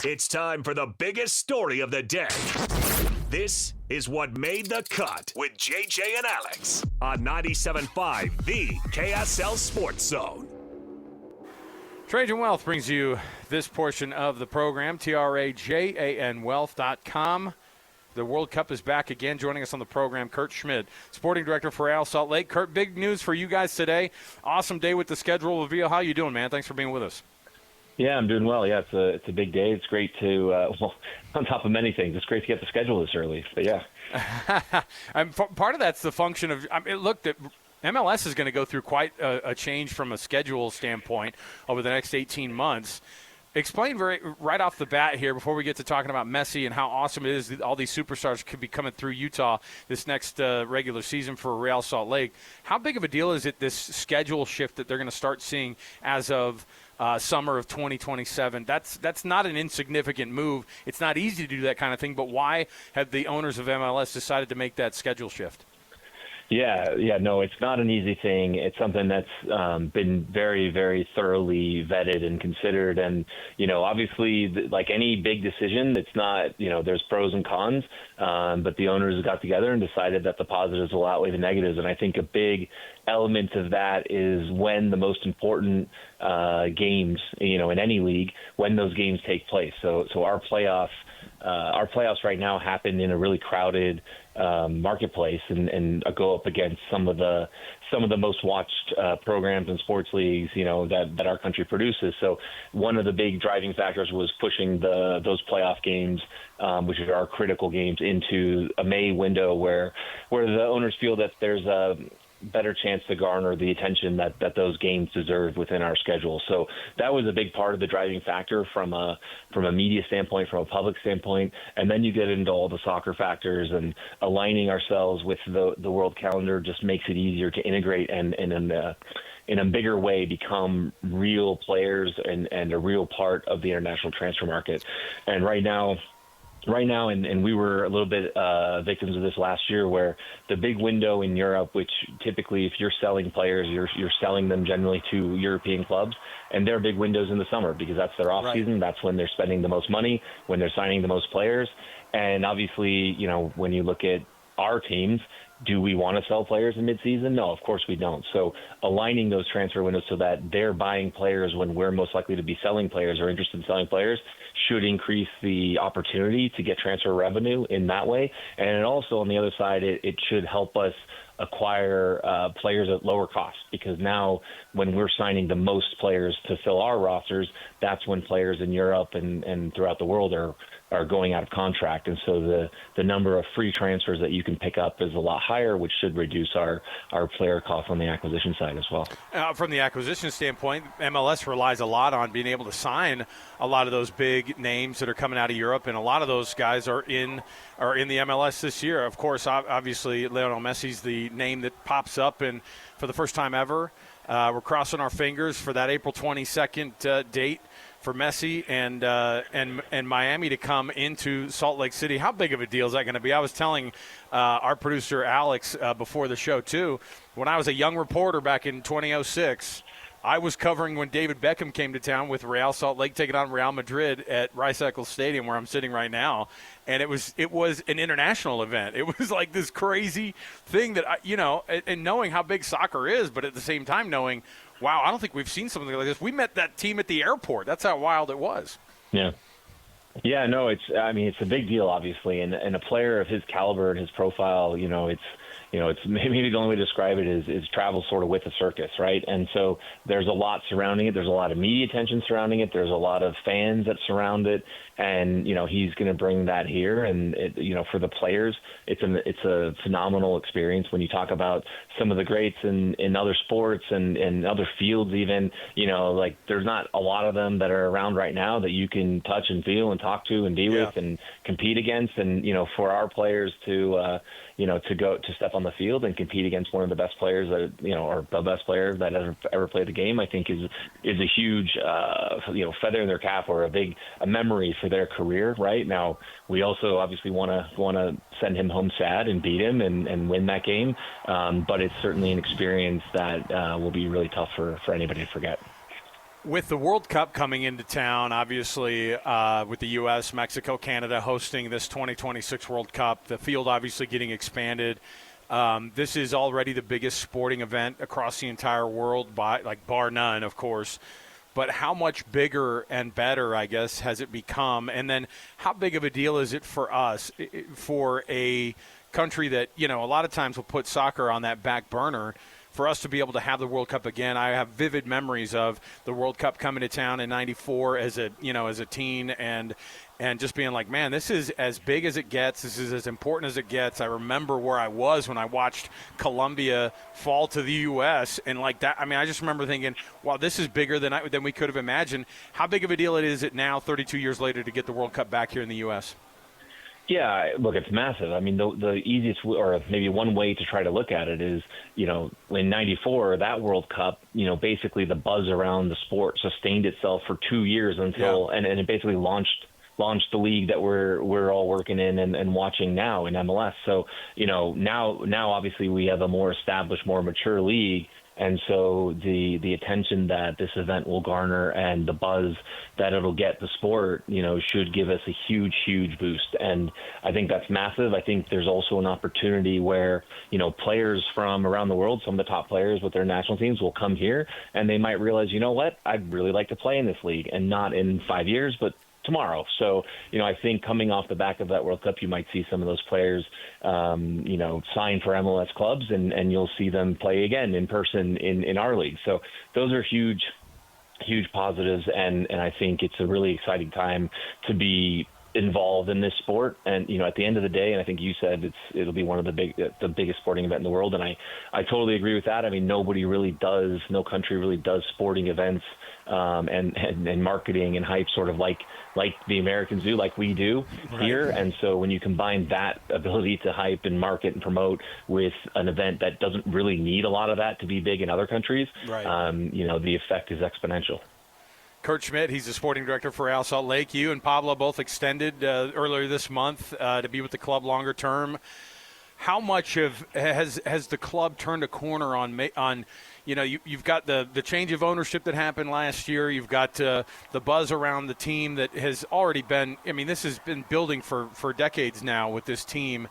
It's time for the biggest story of the day. This is What Made the Cut with JJ and Alex on 97.5, the KSL Sports Zone. Trajan Wealth brings you this portion of the program, TRAJANwealth.com. The World Cup is back again. Joining us on the program, Kurt Schmid, Sporting Director for Real Salt Lake. Kurt, big news for you guys today. Awesome day with the schedule reveal. How you doing, man? Thanks for being with us. Yeah, I'm doing well. Yeah, it's a big day. It's great to, on top of many things, it's great to get the schedule this early. But, yeah. And part of that's the function of look, MLS is going to go through quite a change from a schedule standpoint over the next 18 months. Explain right off the bat here before we get to talking about Messi and how awesome it is that all these superstars could be coming through Utah this next regular season for Real Salt Lake. How big of a deal is it, this schedule shift that they're going to start seeing as of summer of 2027? That's not an insignificant move. It's not easy to do that kind of thing, but why have the owners of MLS decided to make that schedule shift? Yeah, no, it's not an easy thing. It's something that's been very, very thoroughly vetted and considered. And, obviously, like any big decision, it's not, there's pros and cons. But the owners got together and decided that the positives will outweigh the negatives. And I think a big element of that is when the most important games, in any league, when those games take place. So our playoffs right now happen in a really crowded marketplace and go up against some of the most watched programs and sports leagues, that our country produces. So one of the big driving factors was pushing those playoff games, which are our critical games, into a May window where the owners feel that there's a better chance to garner the attention that those games deserve within our schedule. So that was a big part of the driving factor from a media standpoint, from a public standpoint. And then you get into all the soccer factors, and aligning ourselves with the world calendar just makes it easier to integrate and in a bigger way become real players and a real part of the international transfer market. And right now, and we were a little bit victims of this last year, where the big window in Europe, which typically if you're selling players, you're selling them generally to European clubs, and their big windows in the summer because that's their off season. That's when they're spending the most money, when they're signing the most players. And obviously, when you look at our teams, do we want to sell players in midseason? No, of course we don't. So aligning those transfer windows so that they're buying players when we're most likely to be selling players or interested in selling players should increase the opportunity to get transfer revenue in that way. And also on the other side, it should help us acquire players at lower cost, because now when we're signing the most players to fill our rosters, that's when players in Europe and throughout the world are going out of contract. And so the number of free transfers that you can pick up is a lot higher, which should reduce our player costs on the acquisition side as well. From the acquisition standpoint, MLS relies a lot on being able to sign a lot of those big names that are coming out of Europe, and a lot of those guys are in the MLS this year. Of course, obviously, Lionel Messi's the name that pops up, and for the first time ever, we're crossing our fingers for that April 22nd date for Messi and Miami to come into Salt Lake City. How big of a deal is that going to be? I was telling our producer Alex before the show too, when I was a young reporter back in 2006, I was covering when David Beckham came to town with Real Salt Lake taking on Real Madrid at Rice-Eccles Stadium, where I'm sitting right now, and it was an international event. It was like this crazy thing that and knowing how big soccer is, but at the same time knowing, wow, I don't think we've seen something like this. We met that team at the airport. That's how wild it was. Yeah. Yeah, no, it's a big deal, obviously, and a player of his caliber and his profile, it's maybe the only way to describe it is travel sort of with a circus, right? And so there's a lot surrounding it. There's a lot of media attention surrounding it. There's a lot of fans that surround it, and he's going to bring that here. And for the players, it's a phenomenal experience. When you talk about some of the greats in other sports and in other fields, even like there's not a lot of them that are around right now that you can touch and feel and talk to and be with and compete against. And for our players to step on the field and compete against one of the best players or the best player that ever played the game, I think is a huge feather in their cap, or a memory for their career. Right now, we also obviously want to send him home sad and beat him and win that game, but it's certainly an experience that will be really tough for anybody to forget. With the World Cup coming into town, obviously, with the U.S., Mexico, Canada hosting this 2026 World Cup, the field obviously getting expanded. This is already the biggest sporting event across the entire world, bar none, of course. But how much bigger and better, I guess, has it become? And then how big of a deal is it for us, for a country that, a lot of times will put soccer on that back burner? For us to be able to have the World Cup again, I have vivid memories of the World Cup coming to town in '94 as a teen, and just being like, man, this is as big as it gets. This is as important as it gets. I remember where I was when I watched Colombia fall to the U.S. and like that. I mean, I just remember thinking, wow, this is bigger than we could have imagined. How big of a deal is it now, 32 years later, to get the World Cup back here in the U.S.? Yeah, look, it's massive. I mean, the easiest, or maybe one way to try to look at it is, in '94, that World Cup, basically the buzz around the sport sustained itself for 2 years until, and it basically launched the league that we're all working in and watching now in MLS. So, now obviously we have a more established, more mature league. And so the attention that this event will garner and the buzz that it'll get the sport, should give us a huge, huge boost. And I think that's massive. I think there's also an opportunity where, players from around the world, some of the top players with their national teams will come here and they might realize, you know what, I'd really like to play in this league, and not in 5 years, but tomorrow. So, I think coming off the back of that World Cup, you might see some of those players, sign for MLS clubs, and you'll see them play again in person in our league. So those are huge positives, and I think it's a really exciting time to be involved in this sport. And at the end of the day, and I think you said it'll be one of the biggest sporting event in the world, and I totally agree with that. I mean, no country really does sporting events and marketing and hype sort of like the Americans do, like we do here. And so when you combine that ability to hype and market and promote with an event that doesn't really need a lot of that to be big in other countries, the effect is exponential. Kurt Schmid, he's the sporting director for Real Salt Lake. You and Pablo both extended earlier this month to be with the club longer term. How much has the club turned a corner on you've got the change of ownership that happened last year. You've got the buzz around the team that has already been, this has been building for decades now with this team.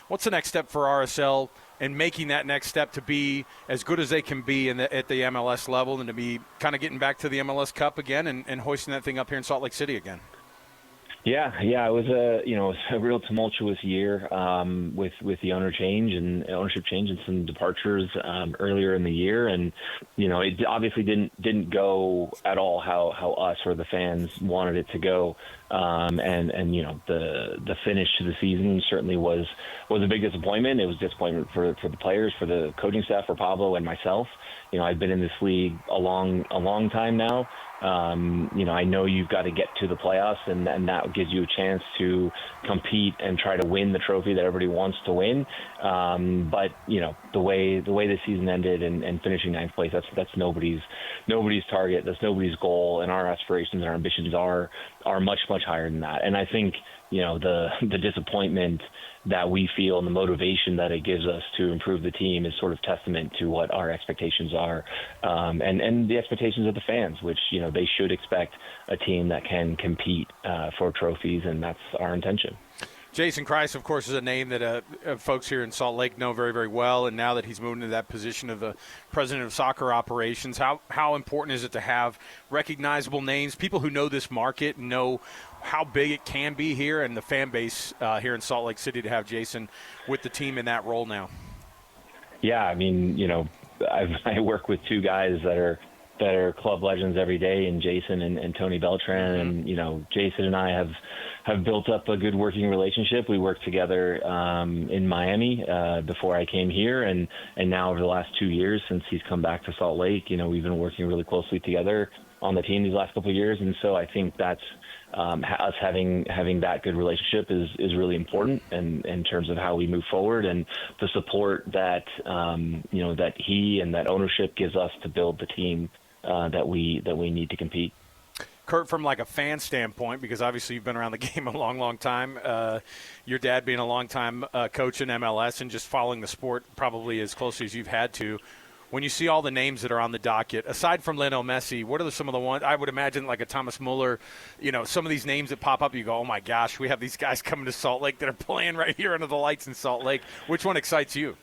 What's the next step for RSL and making that next step to be as good as they can be at the MLS level, and to be kind of getting back to the MLS Cup again and hoisting that thing up here in Salt Lake City again? Yeah, it was a real tumultuous year with the ownership change and some departures earlier in the year, and it obviously didn't go at all how us or the fans wanted it to go, and the finish to the season certainly was a big disappointment. It was disappointment for the players, for the coaching staff, for Pablo and myself. I've been in this league a long time now. I know you've got to get to the playoffs, and that gives you a chance to compete and try to win the trophy that everybody wants to win. But the way the season ended and finishing ninth place, that's nobody's target. That's nobody's goal, and our aspirations and our ambitions are much higher than that. And I think the disappointment that we feel and the motivation that it gives us to improve the team is sort of testament to what our expectations are, and the expectations of the fans, which they should expect a team that can compete for trophies, and that's our intention. Jason Kreis, of course, is a name that folks here in Salt Lake know very, very well, and now that he's moved into that position of the president of soccer operations, how important is it to have recognizable names, people who know this market, know how big it can be here, and the fan base here in Salt Lake City to have Jason with the team in that role now? Yeah, I mean, I work with two guys that are club legends every day, and Jason and Tony Beltran, and Jason and I have built up a good working relationship. We worked together in Miami before I came here, and now over the last 2 years since he's come back to Salt Lake, we've been working really closely together on the team these last couple of years. And so I think that's us having that good relationship is really important, and in terms of how we move forward, and the support that that he and that ownership gives us to build the team that we need to compete. Kurt, from like a fan standpoint, because obviously you've been around the game a long time, your dad being a long-time coach in MLS and just following the sport probably as closely as you've had to, when you see all the names that are on the docket, aside from Lionel Messi, what are some of the ones? I would imagine like a Thomas Muller, some of these names that pop up, you go, oh my gosh, we have these guys coming to Salt Lake that are playing right here under the lights in Salt Lake. Which one excites you?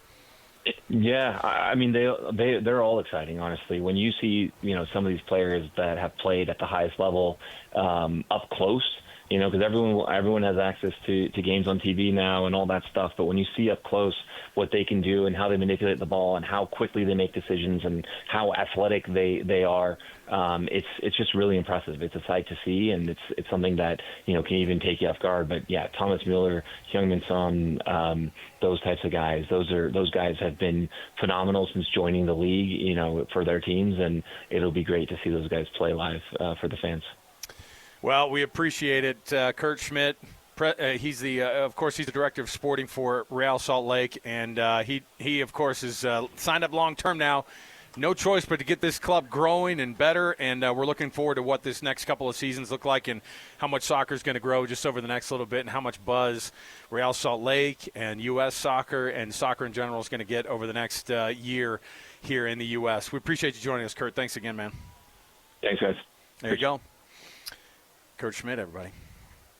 Yeah, I mean they're all exciting, honestly. When you see some of these players that have played at the highest level up close, because everyone has access to games on TV now and all that stuff. But when you see up close what they can do and how they manipulate the ball and how quickly they make decisions and how athletic they are, it's just really impressive. It's a sight to see, and it's something that can even take you off guard. But yeah, Thomas Muller, Heung-min Son, those types of guys, those guys have been phenomenal since joining the league, for their teams, and it'll be great to see those guys play live for the fans. Well, we appreciate it. Kurt Schmid, he's of course, he's the director of sporting for Real Salt Lake, and he of course is signed up long term now. No choice but to get this club growing and better, and we're looking forward to what this next couple of seasons look like and how much soccer is going to grow just over the next little bit and how much buzz Real Salt Lake and U.S. soccer and soccer in general is going to get over the next year here in the U.S. We appreciate you joining us, Kurt. Thanks again, man. Thanks, guys. There you go. Kurt Schmid, everybody.